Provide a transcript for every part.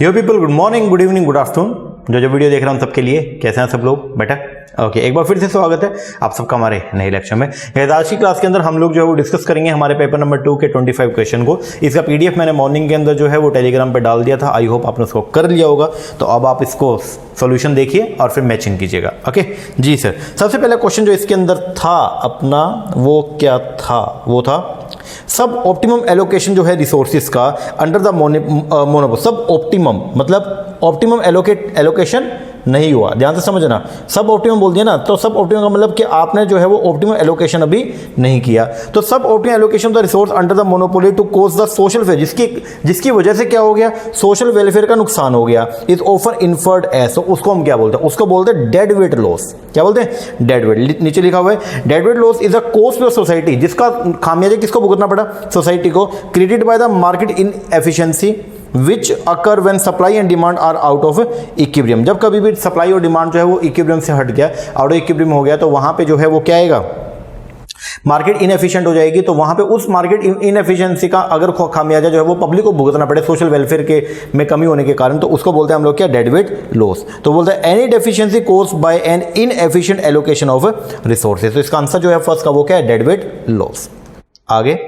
यो people, good morning, good evening, good afternoon. जो video देख रहा हूँ सबके लिए, कैसे हैं सब लोग बेटा? ओके, एक बार फिर से स्वागत है आप सबका हमारे नए लेक्चर में। आज की क्लास के अंदर हम लोग जो है वो डिस्कस करेंगे हमारे पेपर नंबर 2 के 25 क्वेश्चन को। इसका पीडीएफ मैंने मॉर्निंग के अंदर जो है वो टेलीग्राम पे डाल दिया था। आई होप आपने उसको कर लिया होगा। तो अब आप इसको सॉल्यूशन देखिए और फिर मैचिंग कीजिएगा। ओके जी सर। सबसे पहला क्वेश्चन जो इसके अंदर था अपना, वो क्या था? वो था सब ऑप्टिमम एलोकेशन जो है रिसोर्सेज का अंडर द मोनोपोल। सब ऑप्टिमम मतलब ऑप्टिमम एलोकेशन नहीं हुआ, ध्यान से समझना। सब ऑप्टिमम बोल दिया ना, तो सब ऑप्टिमम का मतलब कि आपने जो है वो ऑप्टिमम एलोकेशन अभी नहीं किया। तो सब optimum allocation the resource under the monopoly to cause the social welfare, जिसकी वजह से क्या हो गया? सोशल वेलफेयर का नुकसान हो गया। इज ऑफर इन्फर्ड एज, तो उसको हम क्या बोलते हैं? उसको बोलते हैं डेड वेट लॉस। क्या बोलते हैं? Dead weight. नीचे लिखा हुआ है dead weight loss is a cost of society, जिसका खामियाजा किसको भुगतना पड़ा? सोसाइटी को। Created by the market inefficiency which occur when supply and demand are out of equilibrium. जब कभी भी सप्लाई और डिमांड जो है वो इक्विलिब्रियम से हट गया, आउट ऑफ इक्विलिब्रियम हो गया, तो वहां पे जो है वो क्या आएगा? मार्केट इनएफिशिएंट हो जाएगी। तो वहां पे उस मार्केट इनएफिशिएंसी का अगर खामियाजा जो है वो पब्लिक को भुगतना पड़े सोशल वेलफेयर के में कमी होने के कारण, तो उसको बोलते हैं हम लोग क्या? Dead weight loss. तो बोलते हैं any deficiency caused by an inefficient allocation of resources. तो इसका आंसर जो है फर्स्ट का वो क्या है? Dead weight loss. आगे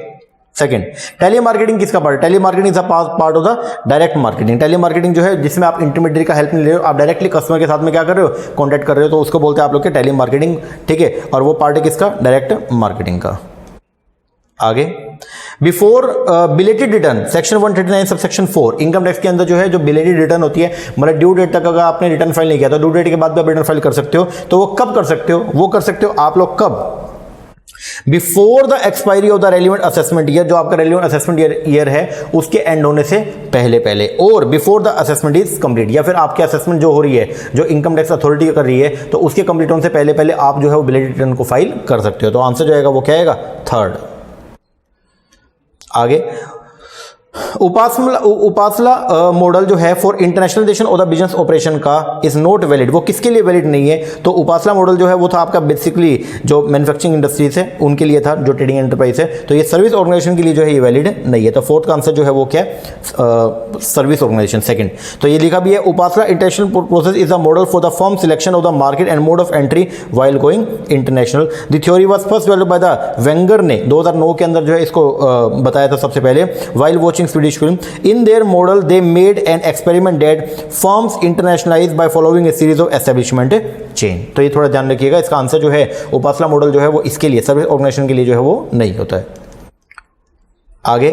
सेकंड, टेली मार्केटिंग किसका पार्ट है? Telemarketing is a part of the direct marketing. Telemarketing जो है जिसमें आप इंटरमीडिएट का हेल्प नहीं ले रहे हो, आप डायरेक्टली कस्टमर के साथ में क्या कर रहे हो? कॉन्टैक्ट कर रहे हो, तो उसको बोलते हैं आप लोग के टेली मार्केटिंग। ठीक है, और वो पार्ट है किसका? डायरेक्ट मार्केटिंग का। आगे, before belated return section 139 sub section 4 income tax के अंदर जो है जो बिलेटेड रिटर्न होती है, मतलब ड्यू डेट तक अगर आपने रिटर्न फाइल नहीं किया तो ड्यू डेट के बाद भी आप रिटर्न फाइल कर सकते हो। तो वो कब कर सकते हो? वो कर सकते हो आप लोग कब? Before the expiry of the relevant assessment year, जो आपका रेलिवेंट असेसमेंट ईयर है उसके एंड होने से पहले पहले, और before the assessment is complete, या फिर आपके असेसमेंट जो हो रही है, जो इनकम टैक्स अथॉरिटी कर रही है, तो उसके कंप्लीट होने से पहले पहले आप जो है वो बिलेटेड रिटर्न को फाइल कर सकते हो। तो आंसर जो आएगा वो क्या आएगा? थर्ड। आगे, उपासला मॉडल जो है for internationalisation of the business operation का इज नॉट वैलिड। वो किसके लिए वैलिड नहीं है? तो उपासला मॉडल जो है वो था आपका बेसिकली जो मैन्युफैक्चरिंग इंडस्ट्रीज है उनके लिए था, जो ट्रेडिंग एंटरप्राइज है। तो ये सर्विस ऑर्गेनाइजेशन के लिए जो है ये वैलिड नहीं है। तो फोर्थ का आंसर जो है वो क्या है? Service organisation, second. तो ये लिखा भी है Uppsala international process is a model for the firm selection of the market and mode of entry while going international. The theory was first developed by the Wenger ने 2009 के अंदर जो है इसको बताया था सबसे पहले, while watching Swedish film. In their model, they made an experiment that firms internationalize by following a series of establishment chain. तो ये थोड़ा ध्यान रखिएगा। इसका आंसर जो है उपासला मॉडल जो है वो इसके लिए, सर्विस ऑर्गेनाइजेशन के लिए जो है वो नहीं होता है। आगे,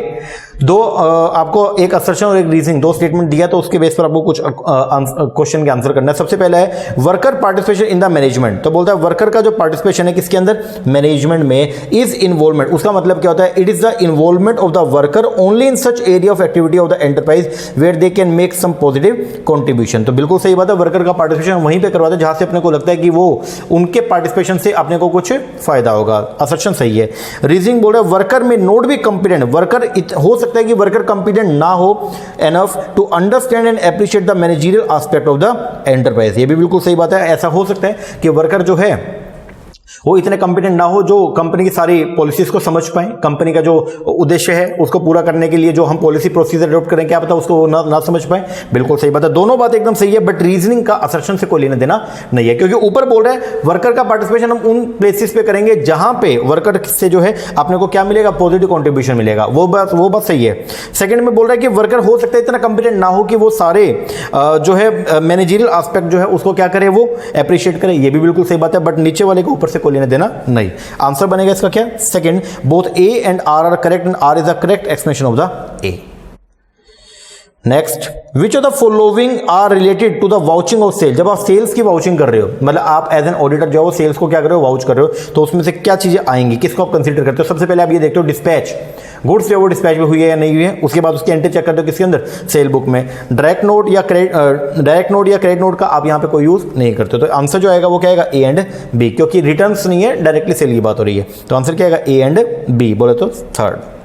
दो आपको एक असर्शन और एक रीजनिंग, दो स्टेटमेंट दिया, तो उसके बेस पर आपको कुछ क्वेश्चन के आंसर करना है। सबसे पहला है worker participation in the management. तो बोलता है वर्कर का जो पार्टिसिपेशन है किसके अंदर? मैनेजमेंट में। इज इन्वॉल्वमेंट, उसका मतलब क्या होता है? It is the involvement of the worker only in such area of activity of the enterprise where they can make some positive contribution. तो बिल्कुल सही बात है, वर्कर का पार्टिसिपेशन वहीं पर करवाते हैं जहां से अपने को लगता है कि वो उनके पार्टिसिपेशन से अपने को कुछ फायदा होगा। असर्शन सही है। रीजनिंग बोल रहा है वर्कर में नॉट बी कॉम्पिटेंट, वर्कर हो सकता है कि वर्कर कंपिटेंट ना हो enough to understand and appreciate the managerial aspect of the enterprise. ये भी बिल्कुल सही बात है। ऐसा हो सकता है कि वर्कर जो है वो इतने कंपिटेंट ना हो जो कंपनी की सारी पॉलिसीज को समझ पाए, कंपनी का जो उद्देश्य है उसको पूरा करने के लिए जो हम पॉलिसी प्रोसीजर अडॉप्ट करें, क्या पता उसको ना समझ पाए। बिल्कुल सही बात है, दोनों बात एकदम सही है। बट रीजनिंग का असर्शन से कोई लेना देना नहीं है, क्योंकि ऊपर बोल रहा है वर्कर का पार्टिसिपेशन हम उन प्लेसेस पे करेंगे जहां पे वर्कर से जो है अपने को क्या मिलेगा? पॉजिटिव कॉन्ट्रीब्यूशन मिलेगा। वो बात सही है। सेकंड में बोल रहा है कि वर्कर हो सकता है इतना कंपिटेंट ना हो कि वो सारे जो है मैनेजरियल एस्पेक्ट जो है उसको क्या करे? वो एप्रिशिएट करे। ये भी बिल्कुल सही बात है। बट नीचे वाले को ऊपर से कोई लेना देना नहीं। आंसर बनेगा इसका क्या? Second. Both A and R are correct and R is the correct explanation of the A. Next, which of the following are related to the vouching of sale. जब आप सेल्स की वाउचिंग कर रहे हो, मतलब आप एज एन ऑडिटर जो है सेल्स को क्या कर रहे हो? वाउच कर रहे हो, तो उसमें से क्या चीजें आएंगी? किसको आप कंसीडर करते हो? सबसे पहले आप ये देखते हो डिस्पैच, गुड्स जो वो डिस्पैच में हुई है या नहीं हुई है। उसके बाद उसकी एंट्री चेक करते हो किसके अंदर? सेल बुक में। डायरेक्ट नोट या क्रेडिट नोट का आप यहां पे कोई यूज नहीं करते। तो आंसर जो आएगा वो क्या आएगा? ए एंड बी, क्योंकि रिटर्न्स नहीं है, डायरेक्टली सेल की बात हो रही है। तो आंसर क्या आएगा? A and B. बोले तो थर्ड।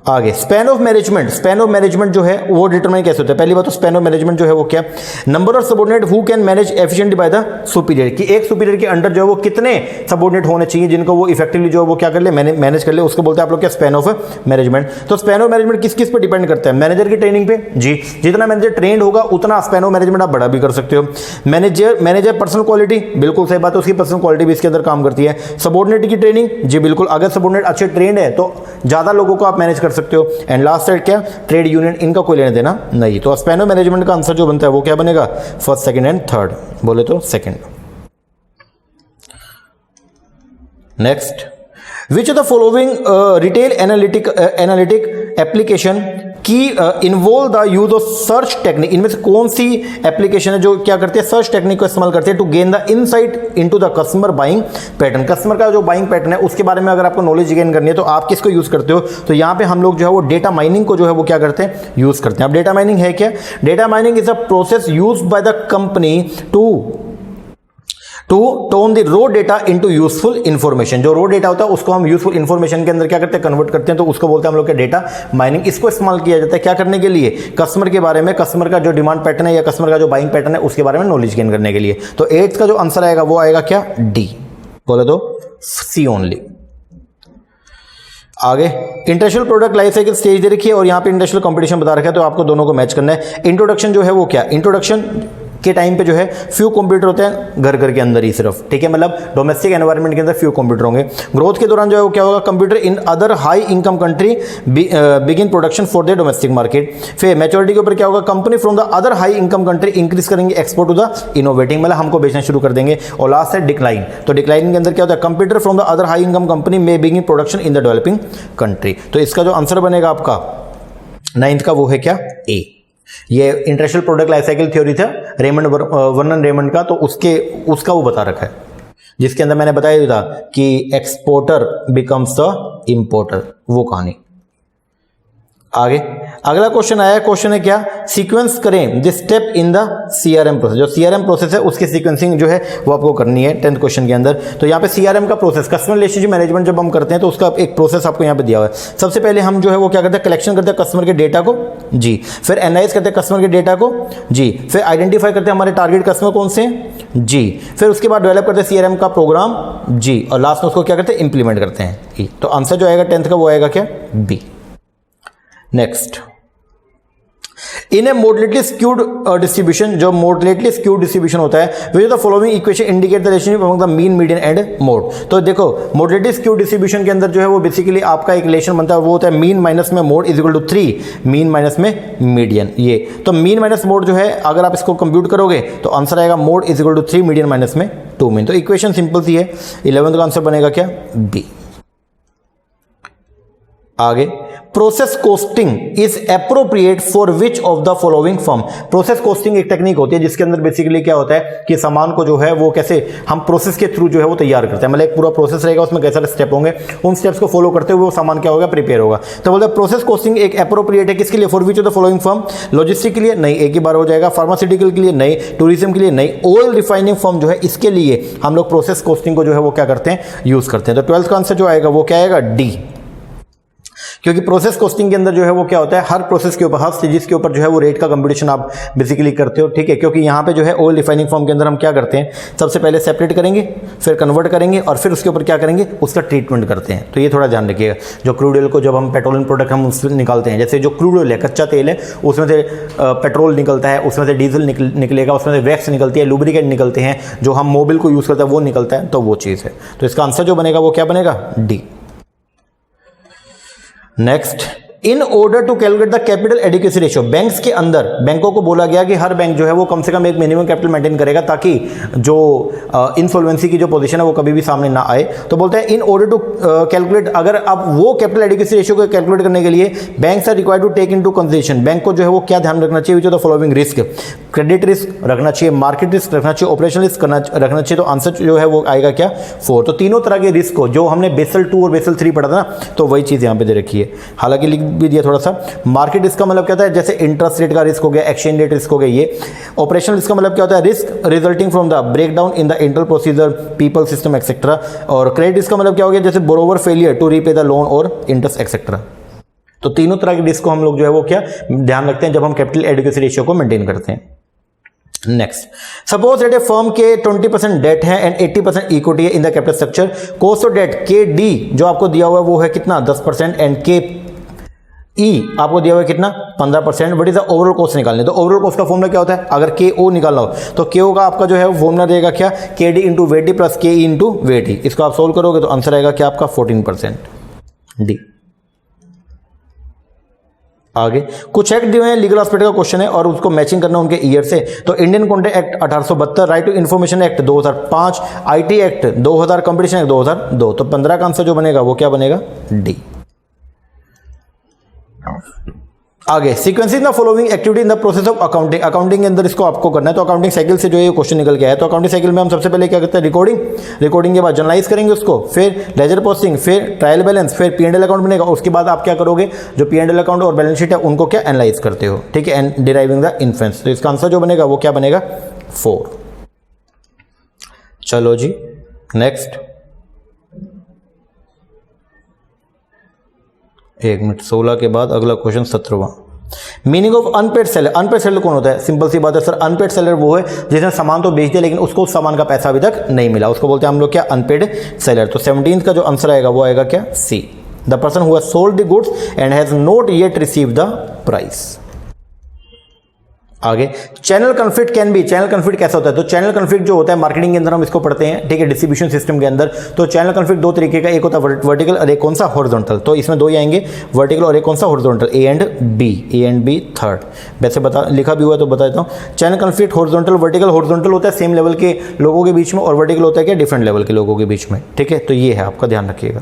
आगे स्पैन ऑफ मैनेजमेंट जो है वो डिटरमाइन कैसे होता है? पहली बात तो स्पैन ऑफ मैनेजमेंट जो है वो क्या, number of subordinate who can manage efficiently by the superior, कि एक सुपीरियर के अंडर जो है वो कितने सबऑर्डिनेट होने चाहिए जिनको वो इफेक्टिवली जो है वो क्या कर ले, मैनेज कर ले, उसको बोलते हैं आप लोग क्या, स्पैन ऑफ मैनेजमेंट। तो स्पैन ऑफ मैनेजमेंट किस किस पे डिपेंड करता है? मैनेजर की ट्रेनिंग पे जी, जितना मैनेजर ट्रेंड होगा उतना स्पैन ऑफ मैनेजमेंट आप बड़ा भी कर सकते हो। मैनेजर पर्सनल क्वालिटी, बिल्कुल सही बात है, उसकी पर्सनल क्वालिटी भी इसके अंदर काम करती है। सबऑर्डिनेट की ट्रेनिंग, जी बिल्कुल, अगर सबऑर्डिनेट अच्छे ट्रेंड है तो ज्यादा लोगों को आप मैनेज कर सकते हो। एंड लास्ट साइड क्या, ट्रेड यूनियन, इनका कोई लेने देना नहीं। तो स्पैन ऑफ मैनेजमेंट का आंसर जो बनता है वो क्या बनेगा, फर्स्ट, सेकंड एंड थर्ड, बोले तो second. Next, which of the following retail analytic application की involve the use of search technique, इनमें से कौन सी एप्लीकेशन है जो क्या करते हैं, सर्च टेक्निक को इस्तेमाल करते हैं to gain the insight into the customer buying pattern. Customer का जो बाइंग पैटर्न है उसके बारे में अगर आपको नॉलेज गेन करनी है तो आप किसको यूज करते हो? तो यहां पे हम लोग जो है वो डेटा माइनिंग को जो है वो क्या करते हैं, यूज करते हैं। अब डेटा माइनिंग है क्या? Data mining is a process used by the company to turn the raw data into useful information. जो रॉ डेटा होता है उसको हम यूजफुल इंफॉर्मेशन के अंदर क्या करते हैं, कन्वर्ट करते हैं, तो उसको बोलते हैं हम लोग के डेटा माइनिंग। इसको इस्तेमाल किया जाता है क्या करने के लिए? कस्टमर के बारे में, कस्टमर का जो डिमांड पैटर्न है या कस्टमर का जो बाइंग पैटर्न है उसके बारे में नॉलेज गेन करने के लिए। तो 8th का जो आंसर आएगा वो आएगा क्या, डी, बोले तो सी ओनली। आगे international product life cycle stage दे रखी है और यहां पे इंटरनेशनल कंपटीशन बता रखा है, तो आपको दोनों को मैच करना है। इंट्रोडक्शन जो है वो क्या, इंट्रोडक्शन के टाइम पे जो है फ्यू कंप्यूटर होते हैं घर घर के अंदर ही सिर्फ, ठीक है, मतलब डोमेस्टिक एनवायरनमेंट के अंदर फ्यू कंप्यूटर होंगे। ग्रोथ के दौरान जो है वो क्या होगा, computer in other high income country begin production for the domestic market. फिर मैच्योरिटी के ऊपर क्या होगा, company from the other high income country increase करेंगे एक्सपोर्ट टू द इनोवेटिंग, मतलब हमको बेचना शुरू कर देंगे। और लास्ट है डिक्लाइन, तो डिक्लाइन के अंदर क्या होता है, computer from the other high income company में begin production in the developing country. तो इसका जो आंसर बनेगा आपका 9th का वो है क्या, ए। ये international product life cycle theory था वर्नन रेमंड का, तो उसका वो बता रखा है, जिसके अंदर मैंने बताया था कि एक्सपोर्टर बिकम्स द इंपोर्टर, वो कहानी। आगे अगला क्वेश्चन आया, क्वेश्चन है क्या, सीक्वेंस करें this step in the CRM process. जो सीआरएम प्रोसेस है उसकी सीक्वेंसिंग जो है वो आपको करनी है 10th क्वेश्चन के अंदर। तो यहाँ पे सीआरएम का प्रोसेस, कस्टमर रिलेशनशिप मैनेजमेंट जब हम करते हैं तो उसका एक प्रोसेस आपको यहाँ पे दिया हुआ है। सबसे पहले हम जो है वो क्या करते हैं, कलेक्शन करते हैं कस्टमर के डेटा को, जी, फिर एनालाइज करते हैं कस्टमर के डेटा को, जी, फिर आइडेंटिफाई करते हैं हमारे टारगेट कस्टमर कौन से हैं, जी, फिर उसके बाद डेवलप करते हैं सीआरएम का प्रोग्राम, जी, और लास्ट में उसको क्या करते हैं, इंप्लीमेंट करते हैं। तो आंसर जो आएगा 10th का वो आएगा क्या, बी। नेक्स्ट, इन ए मॉडरेटली स्क्यूड डिस्ट्रीब्यूशन, जो मॉडरेटली स्क्यूड डिस्ट्रीब्यूशन होता है, which the following equation indicate the relationship among the mean, median and mode. तो देखो मॉडरेटली स्क्यूड डिस्ट्रीब्यूशन के अंदर जो है वो बेसिकली आपका एक रिलेशन बनता है, वो होता है मीन माइनस में mode is equal to 3, mean minus में मीडियन। ये तो मीन माइनस मोड जो है अगर आप इसको कंप्यूट करोगे तो आंसर आएगा mode is equal to 3, median minus में 2 मीन। तो इक्वेशन सिंपल सी है, 11th का आंसर बनेगा क्या, बी। आगे, process costing is appropriate for which of the following firm. Process costing एक टेक्निक होती है जिसके अंदर बेसिकली क्या होता है कि सामान को जो है वो कैसे हम प्रोसेस के थ्रू जो है वो तैयार करते हैं, मतलब एक पूरा प्रोसेस रहेगा, उसमें कैसे स्टेप होंगे, उन स्टेप्स को फॉलो करते हुए वो सामान क्या होगा, प्रिपेयर होगा। तो बोलते हैं प्रोसेस कोस्टिंग एक एप्रोप्रिएट है किसके लिए, for which of the following firm, logistic के लिए नहीं, एक ही बार हो जाएगा, फार्मास्यूटिकल के लिए नहीं, टूरिज्म के लिए नहीं, ऑयल रिफाइनिंग फर्म जो है इसके लिए हम लोग प्रोसेस कोस्टिंग को जो है वो क्या करते हैं, यूज करते हैं। तो 12th का आंसर जो आएगा वो क्या आएगा, डी। क्योंकि प्रोसेस कॉस्टिंग के अंदर जो है वो क्या होता है, हर प्रोसेस के ऊपर, हर स्टेजेस के ऊपर जो है वो रेट का कंपटीशन आप बेसिकली करते हो, ठीक है। क्योंकि यहाँ पे जो है ऑयल रिफाइनिंग फॉर्म के अंदर हम क्या करते हैं, सबसे पहले सेपरेट करेंगे, फिर कन्वर्ट करेंगे और फिर उसके ऊपर क्या करेंगे, उसका ट्रीटमेंट करते हैं। तो ये थोड़ा ध्यान रखिएगा। जो क्रूड ऑयल को जब हम पेट्रोलियम प्रोडक्ट हम उससे निकालते हैं, जैसे जो क्रूड ऑयल है, कच्चा तेल है, उसमें से पेट्रोल निकलता है, उसमें से डीजल निकलेगा, उसमें से वैक्स निकलती है, लुब्रिकेंट निकलते हैं, जो हम मोबिल को यूज़ करते हैं वो निकलता है, तो वो चीज़ है। तो इसका आंसर जो बनेगा वो क्या बनेगा, D. Next, in order to calculate the capital adequacy ratio, banks के अंदर बैंकों को बोला गया कि हर बैंक जो है वो कम से कम एक मिनिमम कैपिटल मेंटेन करेगा ताकि जो इंसॉल्वेंसी की जो पोजीशन है वो कभी भी सामने ना आए। तो बोलते हैं इन ऑर्डर टू कैलकुलेट, अगर आप वो कैपिटल एडिक्वेसी रेशियो को कैलकुलेट करने के लिए banks are required to take into consideration, bank को जो है वो क्या ध्यान रखना चाहिए, which of the following risk, credit risk रखना चाहिए, मार्केट रिस्क रखना चाहिए, ऑपरेशनल रिस्क रखना चाहिए। तो आंसर जो है वो आएगा क्या, 4। तो तीनों तरह के रिस्क को जो हमने बेसल 2 और बेसल 3 पढ़ा था ना, तो वही चीज़ यहाँ पे दे रखी है। हालांकि लिख भी दिया थोड़ा सा। मार्केट रिस्क का मतलब क्या होता है, जैसे इंटरेस्ट रेट का रिस्क हो गया, एक्सचेंज रेट रिस्क हो गया ये। ऑपरेशनल रिस्क का मतलब क्या होता है, risk resulting from the breakdown in the internal procedure, people, system etcetera. और क्रेडिट रिस्क का मतलब क्या हो गया, जैसे borrower failure to repay the loan और इंटरेस्ट एक्सेट्रा। तो तीनों तरह की रिस्क को हम लोग जो है वो क्या ध्यान रखते हैं जब हम कैपिटल एडिक्वेसी रेशियो को मेंटेन करते हैं। Next, suppose that a firm के 20% डेट है एंड 80% इक्विटी है in the capital structure. Cost of debt के डी जो आपको दिया हुआ है वो है कितना 10% एंड के ई आपको दिया हुआ है कितना 15%। What is the overall cost निकालने, तो ओवरऑल कॉस्ट का फॉर्मूला क्या होता है, अगर के ओ निकालना हो तो के ओ का आपका जो है वो फॉर्मूला रहेगा क्या के डी इंटू वेटी प्लस के ई इंटू वेटी। इसको आप सोल्व करोगे तो आंसर आएगा क्या आपका 14% डी। आगे कुछ एक्ट दिए हैं, लीगल एस्पेक्ट का क्वेश्चन है और उसको मैचिंग करना उनके ईयर से। तो Indian contract act 1872, right to information act 2005, IT act 2000, competition act 2002। तो 15 का आंसर जो बनेगा वो क्या बनेगा डी। आगे, sequencing the following activity in the process of accounting. Accounting के अंदर इसको आपको करना है, तो अकाउंटिंग साइकिल से जो ये क्वेश्चन निकल के आया। तो अकाउंटिंग साइकिल में हम सबसे पहले क्या करते हैं रिकॉर्डिंग के बाद जर्नलाइज करेंगे उसको, फिर लेजर पोस्टिंग, फिर ट्रायल बैलेंस, फिर P&L अकाउंट बनेगा। उसके बाद आप क्या करोगे जो P&L अकाउंट और बैलेंस शीट है उनको क्या एनालाइज करते हो, ठीक है, एंड डिराइविंग द इन्फ्लुएंस। तो इसका आंसर जो बनेगा वो क्या बनेगा 4। चलो जी नेक्स्ट, 1 मिनट 16 के बाद अगला क्वेश्चन 17वां। Meaning of unpaid seller. Unpaid seller कौन होता है, सिंपल सी बात है सर, अनपेड सेलर वो है जिसने सामान तो बेच दिया लेकिन उसको उस सामान का पैसा अभी तक नहीं मिला, उसको बोलते हैं हम लोग क्या अनपेड सेलर। तो 17 का जो आंसर आएगा वो आएगा क्या C, the person who has sold the goods and has not yet received the price. आगे, channel conflict can be. Channel conflict कैसा होता है, तो चैनल कन्फ्लिक्ट जो होता है मार्केटिंग के अंदर हम इसको पढ़ते हैं, ठीक है, डिस्ट्रीब्यूशन सिस्टम के अंदर। तो चैनल कन्फ्लिक्ट 2 तरीके का, एक होता है वर्टिकल और एक कौन सा हॉरिजॉन्टल। तो इसमें 2 ही आएंगे, वर्टिकल और एक कौन सा horizontal, A and B third. वैसे बता लिखा भी हुआ है तो बता देता हूँ। Channel conflict horizontal, vertical. Horizontal होता है सेम लेवल के लोगों के बीच में और वर्टिकल होता है क्या डिफरेंट लेवल के लोगों के बीच में, ठीक है। तो ये है, आपका ध्यान रखिएगा।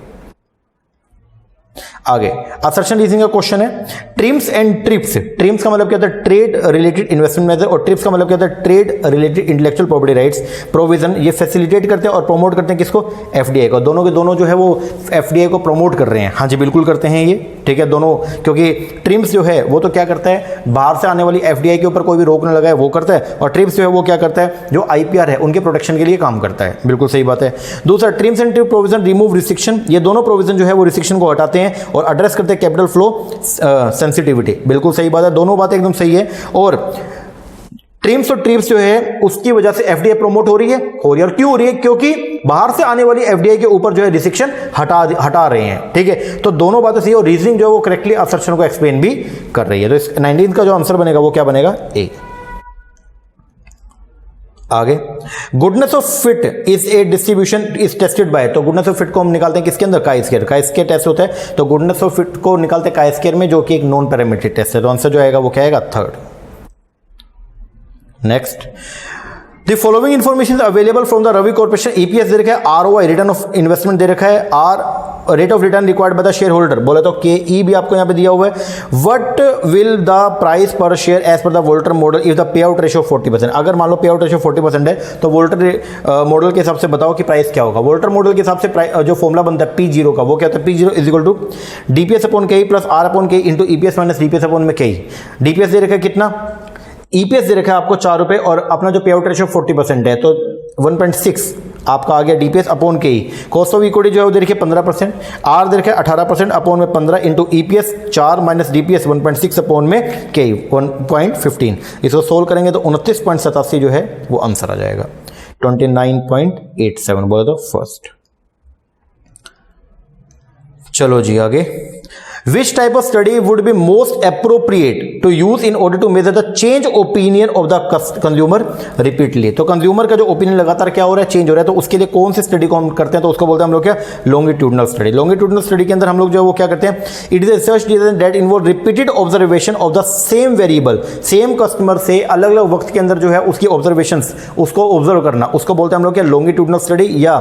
आगे, असर्शन रीजनिंग का क्वेश्चन है, ट्रिम्स एंड ट्रिप्स। ट्रिम्स का मतलब क्या होता है ट्रेड रिलेटेड इन्वेस्टमेंट मेजर, और ट्रिप्स का मतलब क्या होता है trade related intellectual property rights provision. ये फैसिलिटेट करते हैं और प्रमोट करते हैं किसको, एफडीआई को। दोनों के दोनों जो है वो एफडीआई को प्रमोट कर रहे हैं। हाँ जी बिल्कुल करते हैं ये, ठीक है दोनों, क्योंकि ट्रिम्स जो है वो तो क्या करता है बाहर से आने वाली एफडीआई के ऊपर कोई भी रोक न लगाए वो करता है, और ट्रिप्स जो है वो क्या करता है जो आईपीआर है उनके प्रोटेक्शन के लिए काम करता है। बिल्कुल सही बात है। दूसरा, TRIMS and trip provision remove restriction. ये दोनों प्रोविजन जो है वो रिस्ट्रिक्शन को हटाते हैं और एड्रेस करते हैं कैपिटल फ्लो सेंसिटिविटी। बिल्कुल सही बात है, दोनों बातें एकदम सही है। और ट्रिम्स और ट्रिप्स जो है उसकी वजह से एफडीआई प्रमोट हो रही है, और क्यों हो रही है, क्योंकि बाहर से आने वाली एफडीआई के ऊपर जो है रिस्ट्रिक्शन हटा रहे हैं, ठीक है। तो दोनों बातें सही, और रीजनिंग जो है वो करेक्टली असर्शन को एक्सप्लेन भी कर रही है। तो इस 19 का जो आंसर बनेगा वो क्या बनेगा ए। आगे, goodness of fit is a distribution is tested by. तो गुडनेस ऑफ फिट को हम निकालते हैं किसके अंदर, chi square. Chi square test होता है, तो गुडनेस ऑफ फिट को निकालते हैं काई स्क्वायर में, जो कि एक नॉन पैरामीट्रिक टेस्ट है। तो आंसर जो आएगा वो क्या आएगा third. Next, the following information available from the Ravi Corporation. EPS दे रखा है, आरओआई रिटर्न ऑफ इन्वेस्टमेंट दे रखा है, R rate of return required by the shareholder बोले तो के ई भी आपको यहां पे दिया हुआ है। What will the price per share as per the Walter model if the pay out ratio 40%। अगर मान लो पे आउट रेशियो 40% है तो वोल्टर मॉडल के हिसाब से बताओ कि प्राइस क्या होगा। वोल्टर मॉडल के हिसाब से जो फॉर्मुला बनता है P0 का वो क्या होता है, P0 is equal to DPS upon K plus R upon K into EPS minus DPS upon में के। डीपीएस दे रखा है कितना, ईपीएस दे रखा है आपको 4 रुपए, और अपना जो पे आउट रेशियो 40% है तो 1.6 आपका आ गया डीपीएस अपॉन के। कॉस्ट ऑफ इक्विटी जो है वो दे रखी है 15%, आर दे रखा है 18% अपॉन में 15 into EPS 4 minus DPS 1.6 upon में के 1.15। इसको सोल्व करेंगे तो 29.87 जो है वो आंसर आ जाएगा। 29.87 बोले तो फर्स्ट। चलो जी आगे, Which type of study would be most appropriate to use in order to measure the change opinion of the consumer repeatedly। तो कंज्यूमर का जो ओपिनियन लगातार क्या हो रहा है, चेंज हो रहा है, तो उसके लिए कौन सी स्टडी को हम करते हैं, तो उसको बोलते हैं हम लोग क्या लॉन्गिट्यूडनल स्टडी। लॉन्गिट्यूडनल स्टडी के अंदर हम लोग जो है वो क्या करते हैं, it is research that involve repeated observation of the same variable. Same customer से अलग अलग वक्त के अंदर जो है उसकी ऑब्जर्वेशन उसको ऑब्जर्व करना, उसको बोलते हैं हम लोग क्या लॉन्गिट्यूडनल स्टडी या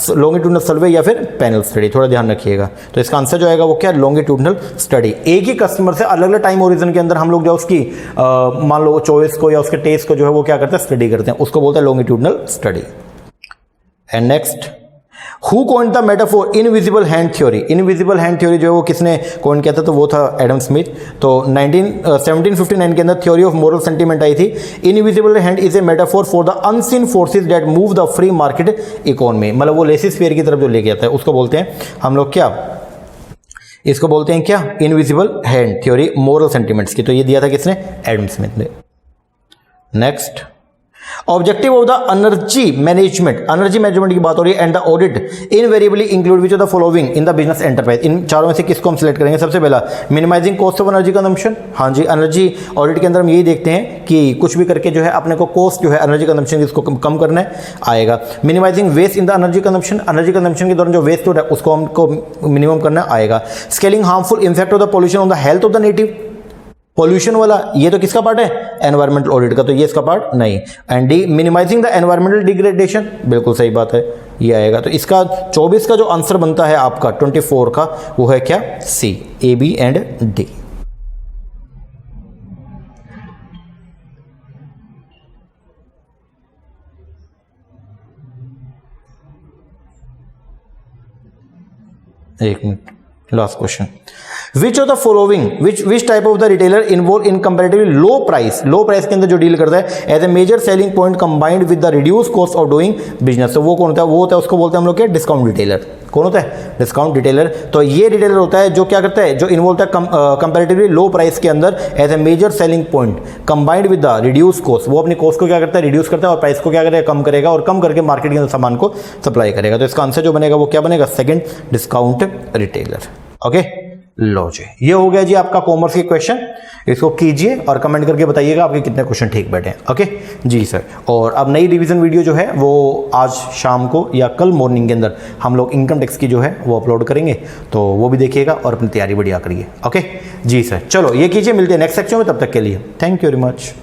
लॉन्गिट्यूडनल सर्वे या फिर पैनल स्टडी। थोड़ा ध्यान रखिएगा। तो इसका आंसर जो आएगा वो क्या लॉन्गिट्यूडनल स्टडी। एक ही कस्टमर से अलग अलग टाइम ओरिजिन के अंदर हम लोग जो उसकी मान लो चॉइस को या उसके टेस्ट को जो है वो क्या करते हैं स्टडी करते हैं, उसको बोलते हैं longitudinal study. And next, who coined the metaphor invisible hand theory. Invisible hand theory जो है वो किसने कॉइन किया था, तो वो था एडम स्मिथ। तो 1759 के अंदर थ्योरी ऑफ मोरल सेंटीमेंट आई थी। Invisible hand is a metaphor for the unseen forces that move the free market economy. मतलब वो लेसिस फेयर की तरफ जो लेके आता है उसको बोलते हैं हम लोग क्या इसको बोलते हैं क्या, invisible hand theory moral sentiments की। तो ये दिया था किसने, एडम स्मिथ ने। Next, objective of the energy management, energy management की बात हो रही है, and the audit invariably include which of the following in the business enterprise. इन चारों में से किसको हम सिलेक्ट करेंगे? सबसे पहला minimising cost of energy consumption. हाँ जी, एनर्जी ऑडिट के अंदर हम यही देखते हैं कि कुछ भी करके जो है अपने को कॉस्ट जो है एनर्जी कंजम्पशन इसको कम करना है, आएगा। Minimising waste in the energy consumption, energy consumption के दौरान जो वेस्ट हो रहा है उसको हमको मिनिमम करना आएगा। Scaling harmful impact of the pollution on the health of the native, pollution वाला ये तो किसका पार्ट है, एनवायरमेंटल ऑडिट का, तो ये इसका पार्ट नहीं। And D minimising the environmental degradation, बिल्कुल सही बात है, ये आएगा। तो इसका 24 का जो आंसर बनता है आपका 24 का, वो है क्या, C, A, B and D. एक minute, last question. Which of the following, which type of the retailer involve in comparatively low price, low price के अंदर जो डील करता है as a major selling point combined with the reduce cost of doing business. तो वो कौन होता है, वो होता है, उसको बोलते हैं हम लोग क्या, डिस्काउंट रिटेलर। कौन होता है, डिस्काउंट रिटेलर। तो ये रिटेलर होता है जो क्या करता है, जो इन्वॉल्व होता है कंपैरेटिवली लो प्राइस के अंदर as a major selling point combined with the reduce cost. वो अपनी कॉस्ट को क्या करता है, रिड्यूस करता है, और प्राइस को क्या करेगा, कम करेगा, और कम करके मार्केट के अंदर सामान को सप्लाई करेगा। तो इसका आंसर जो बनेगा वो क्या बनेगा, सेकंड, डिस्काउंट रिटेलर। ओके, लो जी, ये हो गया जी आपका कॉमर्स के क्वेश्चन। इसको कीजिए और कमेंट करके बताइएगा आपके कितने क्वेश्चन ठीक बैठे हैं। ओके जी सर। और अब नई रिवीजन वीडियो जो है वो आज शाम को या कल मॉर्निंग के अंदर हम लोग इनकम टैक्स की जो है वो अपलोड करेंगे, तो वो भी देखिएगा और अपनी तैयारी बढ़िया करिए। ओके जी सर, चलो ये कीजिए, मिलते हैं नेक्स्ट सेक्शन में, तब तक के लिए थैंक यू वेरी मच।